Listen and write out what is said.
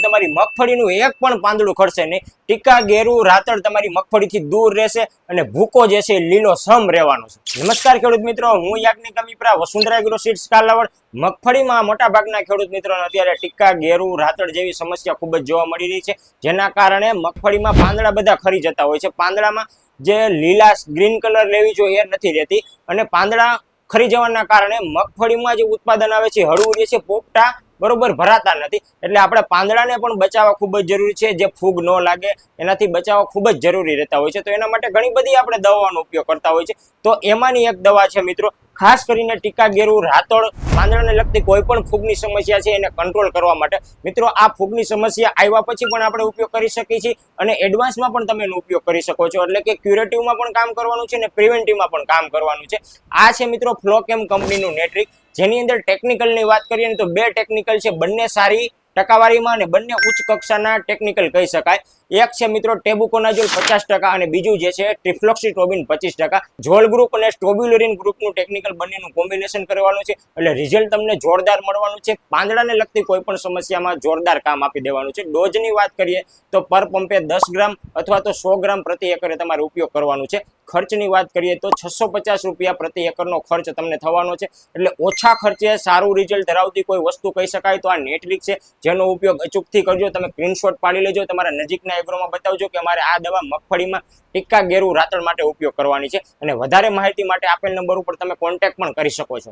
તમારી મગફળીનું એક પણ પાંદડું ખરશે નહીં। ટીકા ગેરુ રાતળ તમારી મગફળીથી દૂર રહેશે અને ભૂકો જે છે લીલો સમ રહેવાનો છે। નમસ્કાર ખેડૂત મિત્રો, હું યાજ્ઞિક અમીપરા વસુંધરા એગ્રો સીડ્સ કાલાવડ। મગફળીમાં મોટા ભાગના ખેડૂત મિત્રોને અત્યારે ટીકા ગેરુ રાતળ જેવી સમસ્યા ખૂબ જ જોવા મળી રહી છે, જેના કારણે મગફળીમાં પાંદડા બધા ખરી જતા હોય છે। પાંદડામાં જે લીલા ગ્રીન કલર લેવી જોઈએ એ નથી રહેતી અને પાંદડા ખરી જવાના કારણે મગફળીમાં જે ઉત્પાદન આવે છે હળવું રહે છે, પોપટા બરોબર ભરાતા નથી। એટલે આપણે પાંદડાને પણ બચાવવા ખૂબ જ જરૂરી છે, જે ફૂગ ન લાગે એનાથી બચાવવા ખૂબ જ જરૂરી રહેતા હોય છે। તો એના માટે ઘણી બધી આપણે દવાઓનો ઉપયોગ કરતા હોય છે, તો એમાંની એક દવા છે મિત્રો, ખાસ કરીને ટીકા ગેરુ રાતળ પાંદડાને લગતી કોઈ પણ ફૂગની સમસ્યા છે એને કંટ્રોલ કરવા માટે મિત્રો આ ફૂગની સમસ્યા આવ્યા પછી પણ આપણે ઉપયોગ કરી શકીએ છીએ અને એડવાન્સમાં પણ તમે એનો ઉપયોગ કરી શકો છો। એટલે કે ક્યુરેટિવમાં પણ કામ કરવાનું છે અને પ્રિવેન્ટિવમાં પણ કામ કરવાનું છે। આ છે મિત્રો ફ્લોકેમ કંપનીનું નેટ્રિક, જેની અંદર ટેકનિકલની વાત કરીએ ને તો બે ટેકનિકલ છે, બંને સારી ટકાવારીમાં અને બંને ઉચ્ચ કક્ષાના ટેકનિકલ કહી શકાય। એક છે મિત્રો ટેબુકોનાઝોલ 50% અને બીજું જે છે ટ્રિફ્લોક્સિટોબિન 25%। ઝોલ ગ્રુપ અને સ્ટ્રોબિલુરિન ગ્રુપનું ટેકનિકલ બંનેનું કોમ્બિનેશન કરવાનું છે, એટલે રિઝલ્ટ તમને જોરદાર મળવાનું છે। પાંદડાને લગતી કોઈ પણ સમસ્યામાં જોરદાર કામ આપી દેવાનું છે। ડોઝની વાત કરીએ તો પર પંપે 10 ગ્રામ અથવા તો 100 ગ્રામ પ્રતિ એકરે તમારે ઉપયોગ કરવાનું છે। ખર્ચની વાત કરીએ તો 650 રૂપિયા પ્રતિ એકરનો ખર્ચ તમને થવાનો છે, એટલે ઓછા ખર્ચે સારું રિઝલ્ટ ધરાવતી કોઈ વસ્તુ કહી શકાય તો આ નેટ્રિક છે, જેનો ઉપયોગ અચૂકથી કરજો। તમે સ્ક્રીનશોટ પાડી લેજો, તમારા નજીકના એગ્રોમાં બતાવજો કે અમારે આ દવા મગફળીમાં ટીકા ગેરુ રાતળ માટે ઉપયોગ કરવાની છે, અને વધારે માહિતી માટે આપેલ નંબર ઉપર તમે કોન્ટેક્ટ પણ કરી શકો છો।